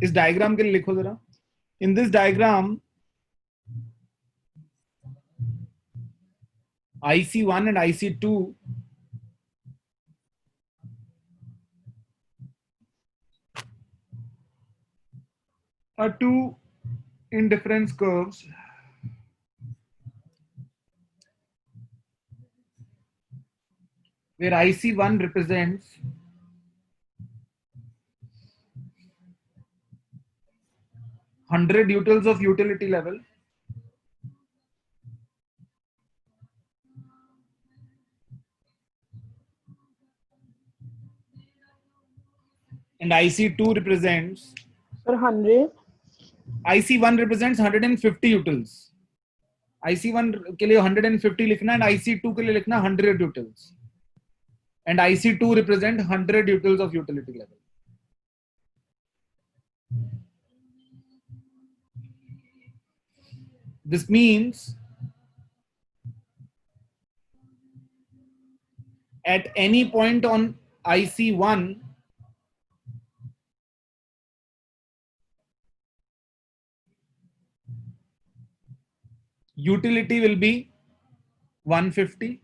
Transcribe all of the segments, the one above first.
इस डायग्राम के लिए लिखो जरा. In this diagram, IC1 and IC2 are two indifference curves where IC1 represents 100 utils of utility level and IC2 represents Sir, 100. IC1 represents 150 utils. IC1 के लिए 150 लिखना and IC2 के लिए लिखना 100 utils. And IC2 represent 100 utils of utility level. This means at any point on IC1, utility will be 150.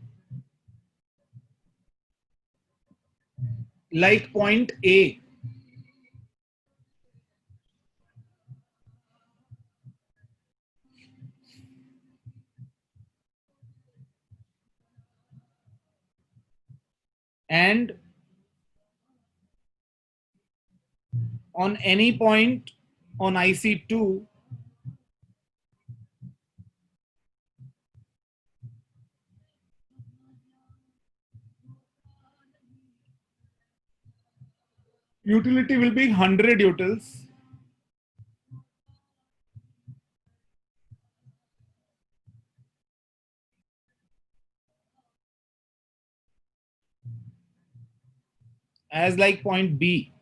Like point A, and on any point on IC2, utility will be 100 utils. As like point B.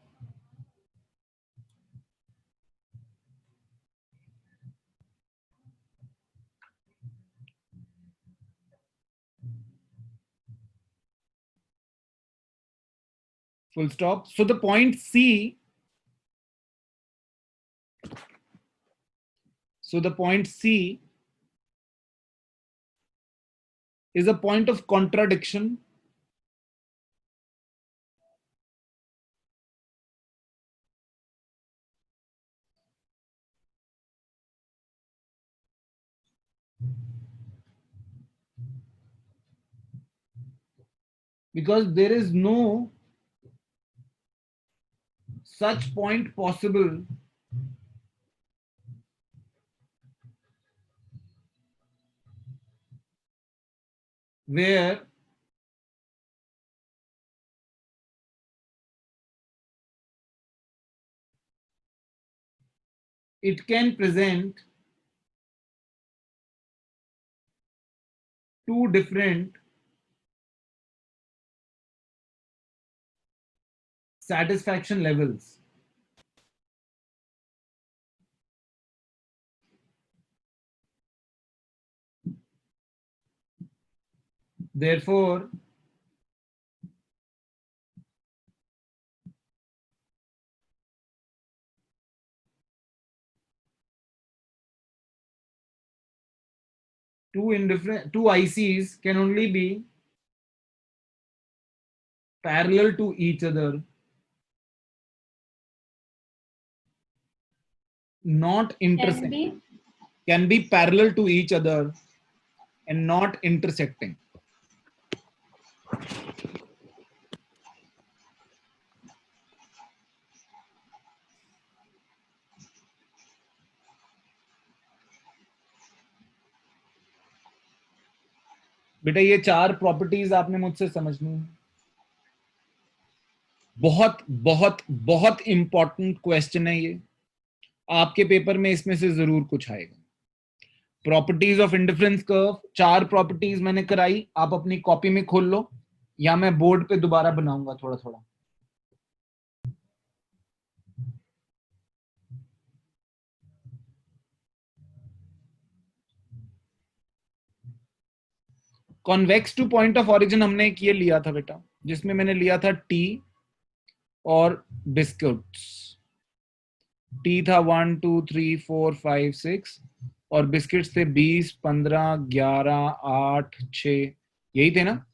Full stop. So the point C, is a point of contradiction because there is no such point possible where it can present two different satisfaction levels. Therefore, two ICs can only be parallel to each other, not intersecting. Can be parallel to each other and not intersecting. बेटा ये चार properties आपने मुझसे समझनी है. बहुत बहुत बहुत इंपॉर्टेंट क्वेश्चन है ये. आपके पेपर में इसमें से जरूर कुछ आएगा. प्रॉपर्टीज ऑफ इंडिफरेंस कर्व, चार प्रॉपर्टीज मैंने कराई, आप अपनी कॉपी में खोल लो या मैं बोर्ड पे दोबारा बनाऊंगा थोड़ा थोड़ा. Convex two point of origin हमने एक ये लिया था बेटा, जिसमें मैंने लिया था टी और बिस्कुट्स. टी था 1 2 3 4 5 6 और बिस्किट्स थे 20 15 11 8 6, यही थे ना,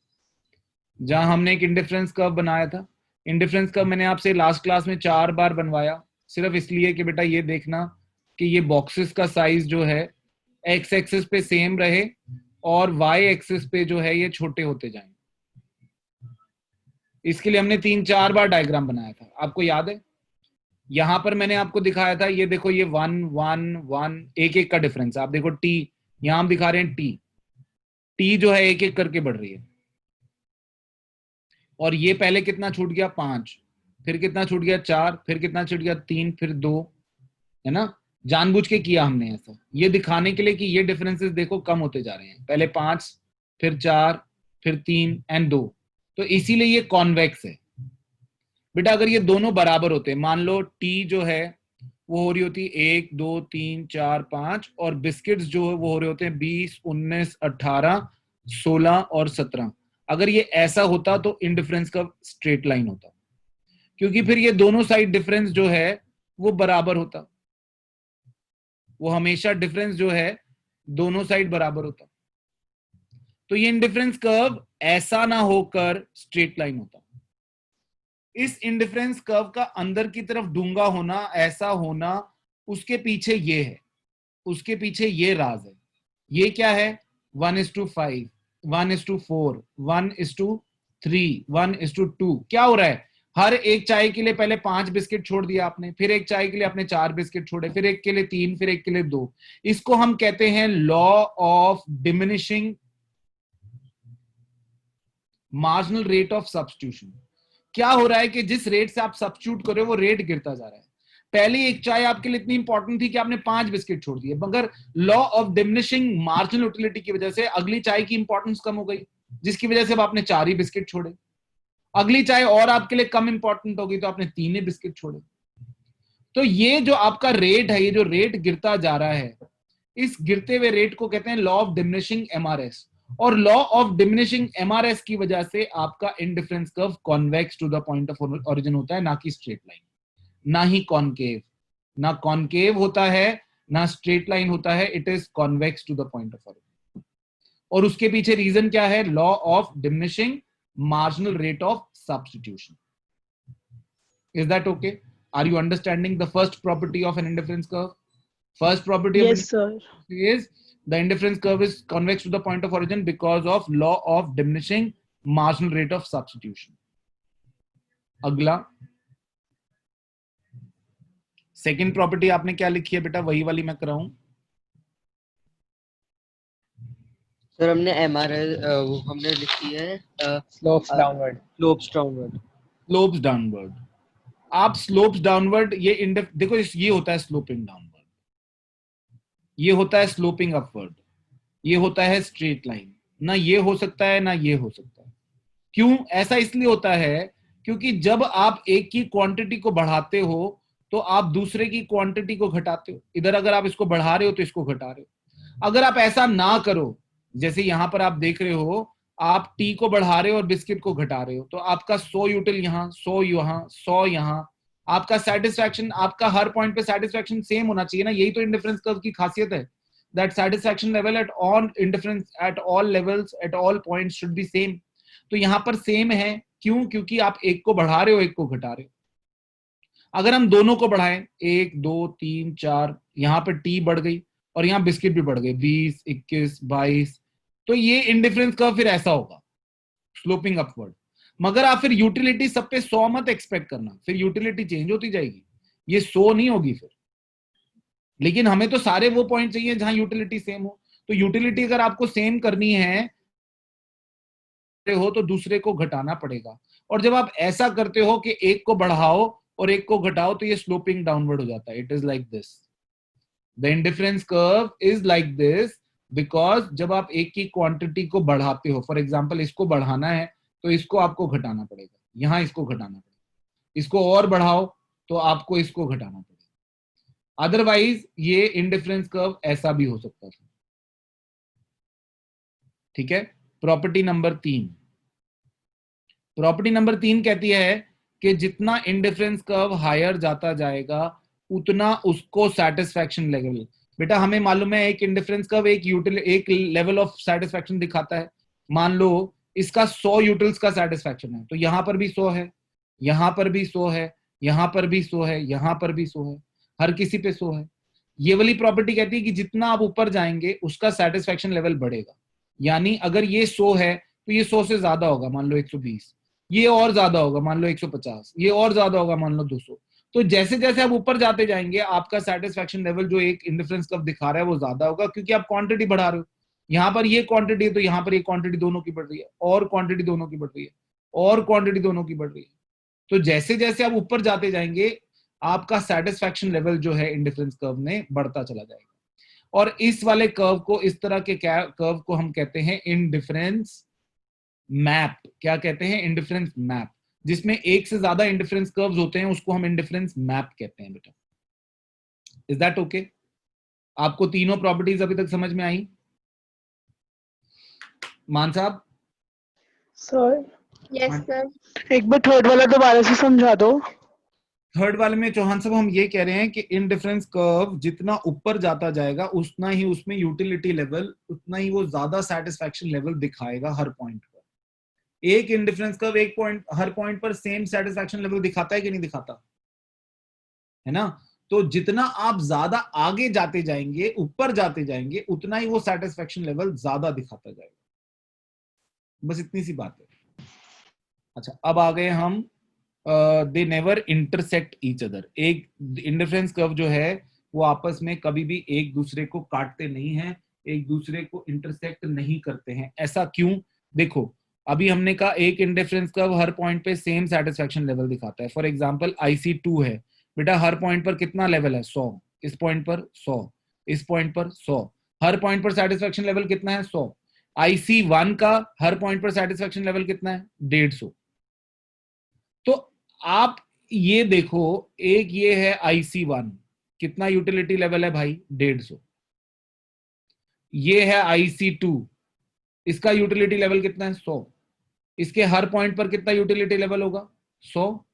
जहां हमने एक इंडिफरेंस कर्व बनाया था। इंडिफरेंस कर्व मैंने आपसे लास्ट क्लास में 4 बार बनवाया, सिर्फ इसलिए कि बेटा ये देखना कि ये बॉक्सेस का साइज जो है एक्स एक्सिस पे सेम रहे और वाई एक्सिस पे जो है ये छोटे होते जाएं। इसके लिए हमने 3-4 बार डायग्राम बनाया था, आपको याद है। यहां पर मैंने आपको दिखाया था, ये देखो ये 1 1 1 एक एक का डिफरेंस है। आप देखो टी, यहां हम दिखा रहे हैं टी, टी जो है एक एक करके बढ़ रही है। और ये पहले कितना छूट गया 5, फिर कितना छूट गया 4, फिर कितना छूट गया 3, फिर 2, है ना। जानबूझ के किया हमने ऐसा, ये दिखाने के लिए कि ये डिफरेंसेस देखो कम होते जा रहे हैं, पहले 5, फिर 4, फिर 3 एंड 2। तो इसीलिए ये कॉन्वेक्स है बेटा। अगर ये दोनों बराबर होते हैं, मान लो टी जो है वो हो रही होती 1 2 3 4 5 और बिस्किट्स जो है वो हो रहे होते हैं 20 19 18 16 और 17। अगर ये ऐसा होता तो इंडिफरेंस का स्ट्रेट लाइन होता, क्योंकि फिर ये दोनों साइड डिफरेंस जो है वो बराबर होता, वो हमेशा डिफरेंस जो है दोनों साइड बराबर होता। तो ये इंडिफरेंस कर्व ऐसा ना होकर स्ट्रेट लाइन होता। इस इंडिफरेंस कर्व का अंदर की तरफ डूंगा होना, ऐसा होना, उसके पीछे ये है, उसके पीछे ये राज है। ये क्या है 1:5 1:4 1:3 1:2। क्या हो रहा है, हर एक चाय के लिए पहले 5 बिस्किट छोड़ दिया आपने, फिर एक चाय के लिए आपने 4 बिस्किट छोड़े, फिर एक के लिए 3, फिर एक के लिए 2। इसको हम कहते हैं law of diminishing marginal rate of substitution. क्या हो रहा है कि जिस रेट से आप सब्स्टिट्यूट कर रहे हो वो रेट गिरता जा रहा है। पहले एक चाय आपके लिए इतनी इंपॉर्टेंट थी कि आपने 5 बिस्किट छोड़ दिए, मगर law of diminishing marginal utility की वजह से अगली चाय की इंपॉर्टेंस कम हो गई, जिसकी वजह से अब आपने 4 ही बिस्किट छोड़े। अगली चाय और आपके लिए कम इंपॉर्टेंट होगी तो आपने 3 ही बिस्किट छोड़े। तो ये जो आपका रेट है, ये जो रेट गिरता जा रहा है, इस गिरते हुए रेट को कहते हैं लॉ ऑफ डिमिनिशिंग एमआरएस। और लॉ ऑफ डिमिनिशिंग एमआरएस की वजह से आपका indifference curve convex to the point of origin होता है, ना कि स्ट्रेट लाइन, ना ही कॉनकेव। ना कॉनकेव होता है ना स्ट्रेट लाइन होता है, it is convex to the point of origin. और उसके पीछे रीजन क्या है, law of diminishing marginal rate of substitution. Is that okay? Are you understanding the first property of an indifference curve? First property of Yes, sir. indifference is the indifference curve is convex to the point of origin because of law of diminishing marginal rate of substitution. अगला second property आपने क्या लिखी है बेटा, वही वाली मैं कराऊं। Sir हमने एमआरएल वो हमने लिखी है Slopes downward. Slopes downward. Slopes downward. आप स्लोप्स डाउनवर्ड, ये देखो ये होता है स्लोपिंग डाउनवर्ड, ये होता है स्लोपिंग अपवर्ड, ये होता है स्ट्रेट लाइन। ना ये हो सकता है ना ये हो सकता है। क्यों ऐसा इसलिए होता है, क्योंकि जब आप एक की क्वांटिटी को बढ़ाते हो तो आप दूसरे की क्वांटिटी को घटाते हो। इधर अगर आप इसको बढ़ा रहे हो तो इसको घटा रहे हो। अगर आप ऐसा ना करो, जैसे यहां पर आप देख रहे हो, आप टी को बढ़ा रहे हो और बिस्किट को घटा रहे हो, तो आपका 100 यूटिल यहां, 100 यहां, 100 यहां, आपका सेटिस्फैक्शन, आपका हर पॉइंट पे सेटिस्फैक्शन सेम होना चाहिए ना। यही तो इंडिफरेंस कर्व की खासियत है, that satisfaction level at all indifference at all levels at all points should be same. तो यहां पर सेम है, क्यों? क्योंकि आप एक को बढ़ा रहे हो एक को घटा रहे हो। अगर हम दोनों को बढ़ाएं 1 2 3 4, यहां पर टी बढ़ गई और यहां बिस्किट भी बढ़ गए 20 21 22, तो ये इंडिफरेंस कर्व फिर ऐसा होगा स्लोपिंग अपवर्ड। मगर आप फिर यूटिलिटी सब पे 100 मत एक्सपेक्ट करना, फिर यूटिलिटी चेंज होती जाएगी, ये 100 नहीं होगी फिर। लेकिन हमें तो सारे वो पॉइंट चाहिए जहां यूटिलिटी सेम हो। तो यूटिलिटी अगर आपको सेम करनी है हो तो दूसरे को घटाना पड़ेगा। और जब आप ऐसा करते हो कि एक को बढ़ाओ और एक को घटाओ तो ये स्लोपिंग डाउनवर्ड हो जाता है। It is like this, the indifference curve is like this, because जब आप एक की क्वांटिटी को बढ़ाते हो, फॉर एग्जाम्पल इसको बढ़ाना है तो इसको आपको घटाना पड़ेगा, यहां इसको घटाना पड़ेगा, इसको और बढ़ाओ तो आपको इसको घटाना पड़ेगा। अदरवाइज ये इंडिफरेंस कर्व ऐसा भी हो सकता था। ठीक है। प्रॉपर्टी नंबर 3, प्रॉपर्टी नंबर 3 कहती है कि जितना इंडिफरेंस कर्व हायर जाता जाएगा उतना उसको सेटिस्फैक्शन लेवल, बेटा हमें मालूम है एक इंडिफरेंस कर्व एक लेवल ऑफ सेटिस्फैक्शन दिखाता है। मान लो इसका 100 यूटिल्स का सेटिस्फैक्शन है, तो यहां पर भी 100 है, यहां पर भी 100 है, यहां पर भी 100 है, यहां पर भी 100 है, हर किसी पे 100 है। ये वाली प्रॉपर्टी कहती है कि जितना आप ऊपर जाएंगे उसका सेटिस्फैक्शन लेवल बढ़ेगा। यानी अगर ये 100 है तो ये 100 से ज्यादा होगा, मान लो 120, ये और ज्यादा होगा मान लो 150, ये और ज्यादा होगा मान लो 200। तो जैसे जैसे आप ऊपर जाते जाएंगे आपका सेटिस्फैक्शन लेवल जो एक इंडिफरेंस कर्व दिखा रहा है वो ज्यादा होगा, क्योंकि आप क्वांटिटी बढ़ा रहे हो। यहां पर ये क्वांटिटी है तो यहां पर ये क्वांटिटी दोनों की बढ़ रही है, और क्वांटिटी दोनों की बढ़ रही है, और क्वांटिटी दोनों की बढ़ रही है। तो जैसे जैसे आप ऊपर जाते जाएंगे आपका सेटिस्फैक्शन लेवल जो है इंडिफरेंस कर्व में बढ़ता चला जाएगा। और इस वाले कर्व को, इस तरह के कर्व को हम कहते हैं इंडिफरेंस मैप। क्या कहते हैं? Indifference map. जिसमें एक से ज्यादा इंडिफरेंस कर्व्स होते हैं उसको हम इंडिफरेंस मैप कहते हैं बेटा। Is that okay? आपको तीनों प्रॉपर्टीज अभी तक समझ में आई? मान साहब? Sir yes sir. एक बार थर्ड वाला दोबारा से समझा दो। थर्ड वाले में चौहान साहब हम ये कह रहे हैं कि इंडिफरेंस कर्व जितना ऊपर जाता जाएगा उतना ही उसमें यूटिलिटी लेवल, उतना ही वो ज्यादा सेटिस्फैक्शन लेवल दिखाएगा हर पॉइंट पर। एक इंडिफरेंस कर्व एक पॉइंट, हर पॉइंट पर सेम सेटिस्फैक्शन लेवल दिखाता है कि नहीं दिखाता है ना? तो जितना आप ज्यादा आगे जाते जाएंगे, ऊपर जाते जाएंगे, उतना ही वो सेटिस्फैक्शन लेवल ज्यादा दिखाता जाएगा। बस इतनी सी बात है। अच्छा, अब आ गए हम they never intersect each other. एक इंडिफरेंस कर्व जो है वो आपस में कभी भी एक दूसरे को काटते नहीं है, एक दूसरे को इंटरसेक्ट नहीं करते हैं। ऐसा क्यों? देखो, अभी हमने कहा एक इंडिफरेंस कर्व हर पॉइंट पे सेम सेटिस्फैक्शन लेवल दिखाता है। फॉर एग्जांपल IC2 है बेटा, हर पॉइंट पर कितना लेवल है? 100। इस पॉइंट पर 100, इस पॉइंट पर 100, हर पॉइंट पर सेटिस्फैक्शन लेवल कितना है? 100। IC1 का हर पॉइंट पर सेटिस्फैक्शन लेवल कितना है? 150। तो आप ये देखो, एक ये है IC1, कितना यूटिलिटी लेवल है भाई? 150। ये है IC2, इसका यूटिलिटी लेवल कितना है? 100। इसके हर पॉइंट पर कितना यूटिलिटी लेवल होगा? 100।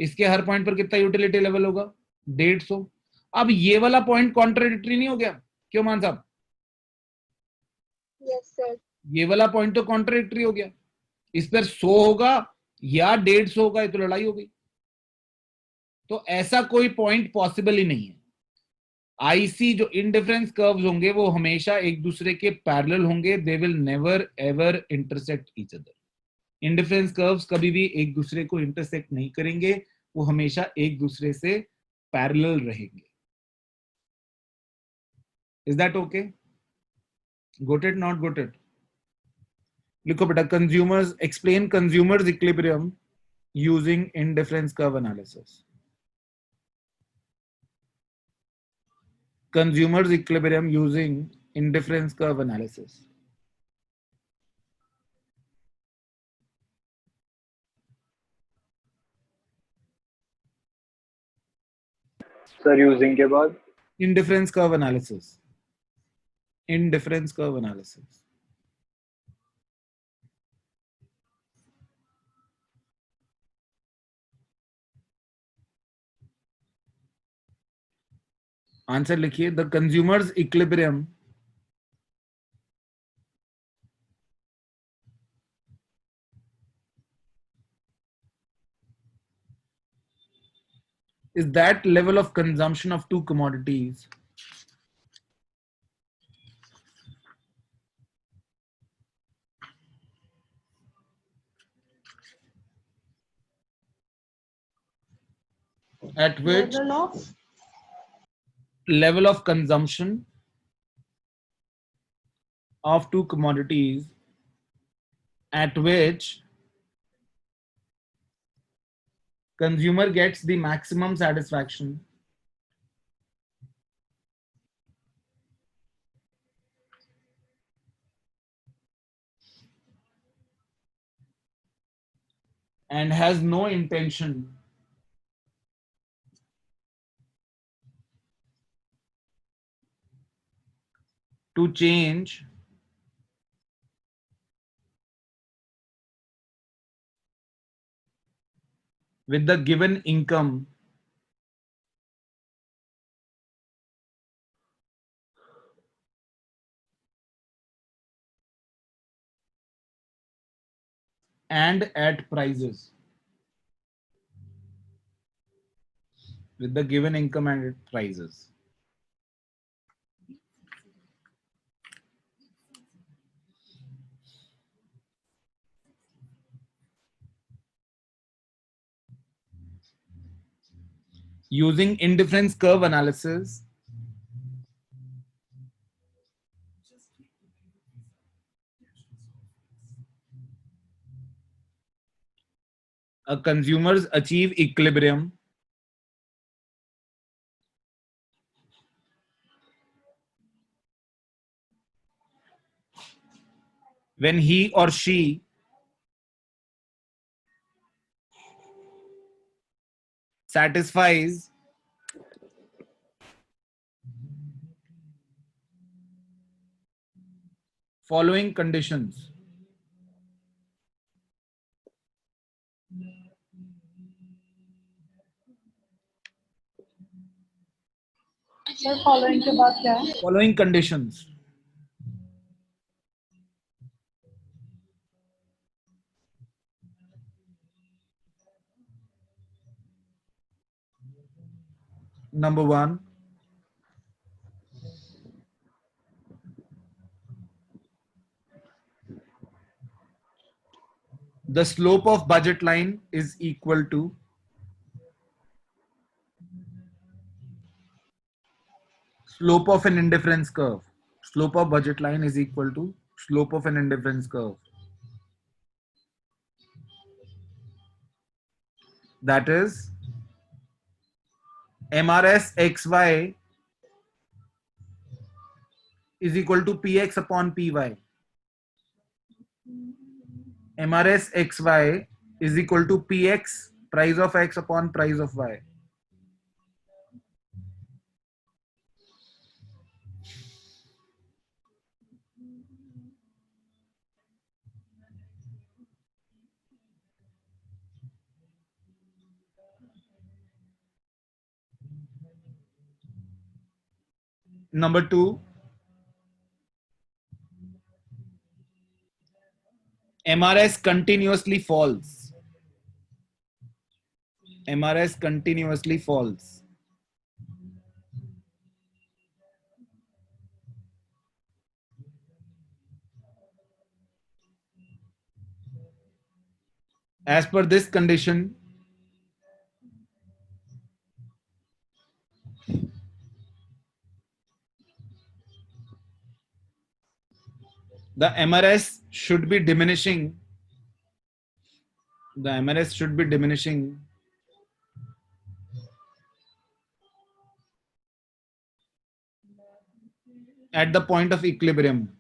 इसके हर पॉइंट पर कितना यूटिलिटी लेवल होगा? 150। अब ये वाला पॉइंट कॉन्ट्राडिक्टरी नहीं हो गया? क्यों मान साहब? Yes sir. ये वाला पॉइंट तो कॉन्ट्राडिक्टरी हो गया। इस पर 100 होगा या 150 होगा, ये तो लड़ाई हो गई। तो ऐसा कोई पॉइंट पॉसिबल ही नहीं है। आईसी जो इंडिफरेंस कर्व्स होंगे वो हमेशा एक दूसरे के पैरेलल होंगे, they will never ever intersect each other. Indifference curves कभी भी एक दूसरे को इंटरसेक्ट नहीं करेंगे, वो हमेशा एक दूसरे से पैरेलल रहेंगे। Is that okay? Got it, not got it? लिखो बेटा, consumers, explain consumers equilibrium using indifference curve analysis. Consumers equilibrium using indifference curve analysis. Sir using के बाद Indifference curve analysis. Indifference curve analysis. Answer लिखिए, the consumers equilibrium is that level of consumption of two commodities at which level of consumption of two commodities at which consumer gets the maximum satisfaction and has no intention to change with the given income and at prices with the given income and at prices. Using indifference curve analysis, a consumers achieve equilibrium when he or she satisfies following conditions. Sir following के बाद क्या है? Following conditions. Number one, the slope of budget line is equal to slope of an indifference curve. Slope of budget line is equal to slope of an indifference curve. That is MRS XY is equal to PX upon PY. MRS XY is equal to PX, price of X upon price of Y. Number two, MRS continuously falls. MRS continuously falls. As per this condition, the MRS should be diminishing. The MRS should be diminishing at the point of equilibrium.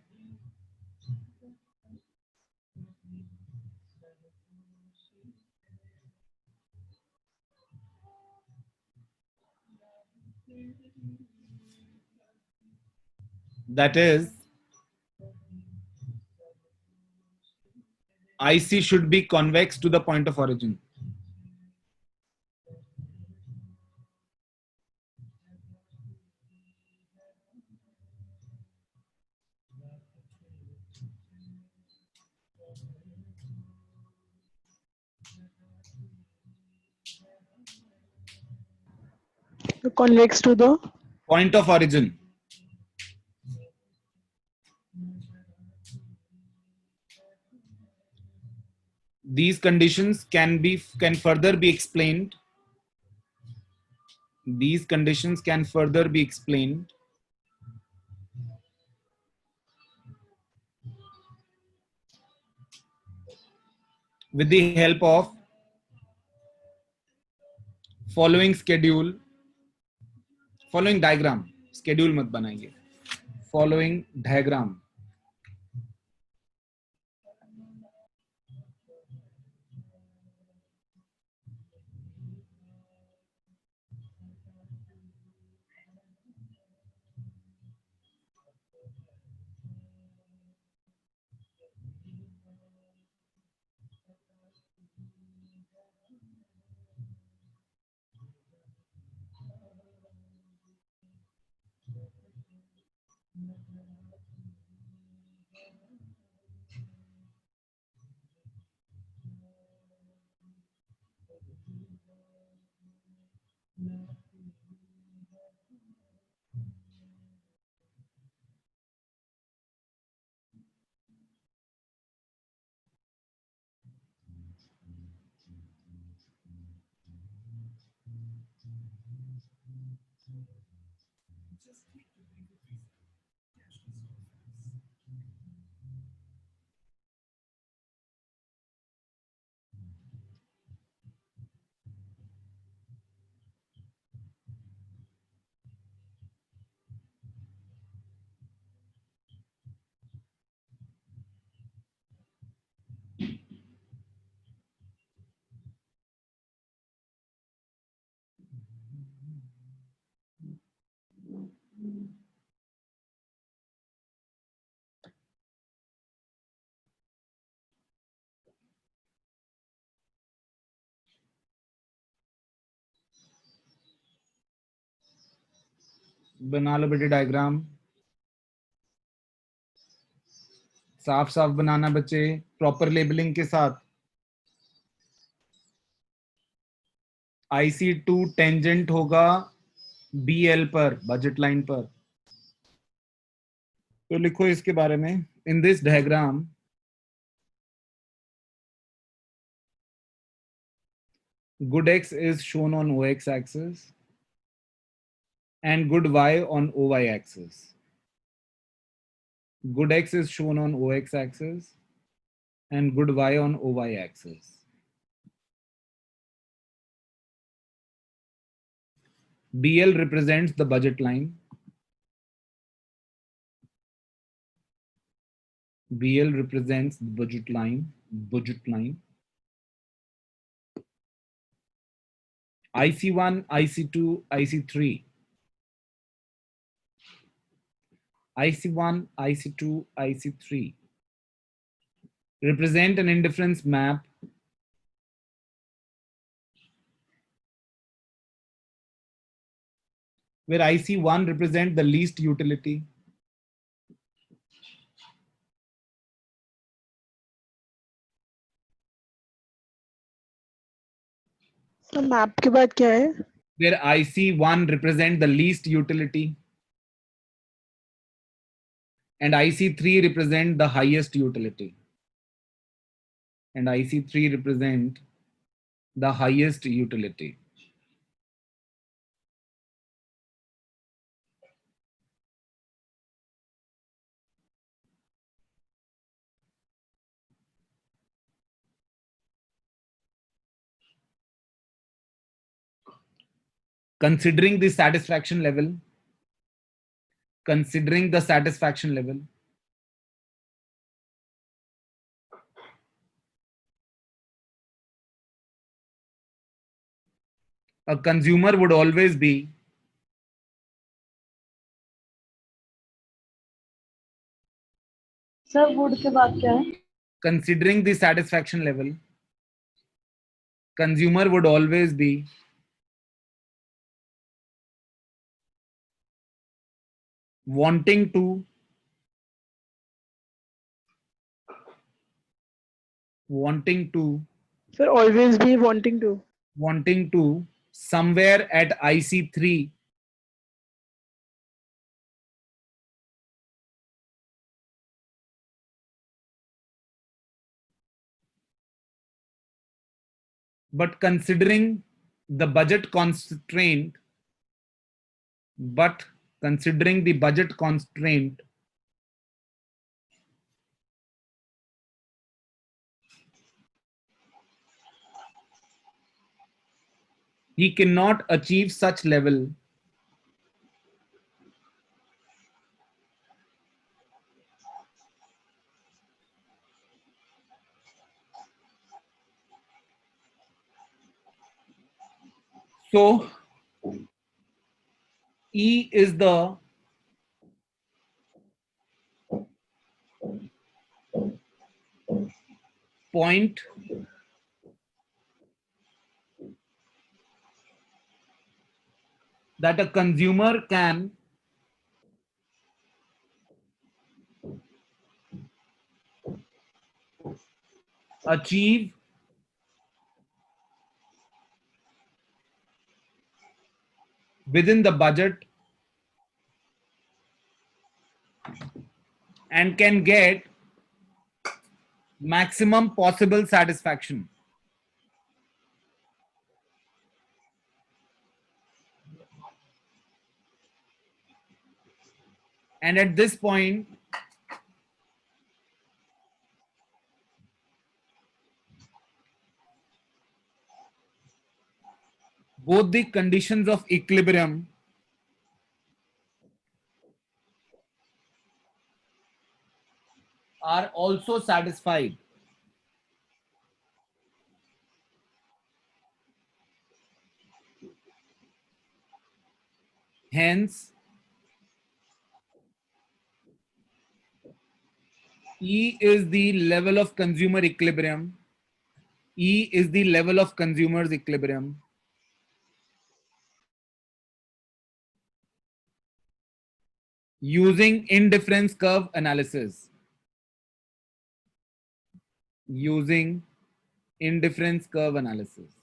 That is, IC should be convex to the point of origin. Convex to the Point of origin. These conditions can further be explained. These conditions can further be explained with the help of following schedule, following diagram. Schedule मत बनाइए. Following diagram. बना लो बेटे diagram, साफ साफ बनाना बच्चे, proper labelling के साथ। IC2 tangent होगा BL पर, बजट लाइन पर। तो लिखो इसके बारे में, in this diagram good X is shown on OX axis and good Y on OY axis. Good X is shown on OX axis and good Y on OY axis. BL represents the budget line. BL represents the budget line. IC1, IC2, IC3. IC1, IC2, IC3 represent an indifference map where IC1 represent the least utility, sir map के बाद क्या है? where IC1 represent the least utility and IC3 represent the highest utility. And IC3 represent the highest utility. Considering the satisfaction level, a consumer would always be sir would के बाद क्या है? considering the satisfaction level, consumer would always be wanting to sir always भी wanting to somewhere at IC3 but considering the budget constraint, he cannot achieve such level so E is the point that a consumer can achieve within the budget and can get maximum possible satisfaction. And at this point, both the conditions of equilibrium are also satisfied. Hence, E is the level of consumer equilibrium. E is the level of consumer's equilibrium. Using indifference curve analysis. Using indifference curve analysis.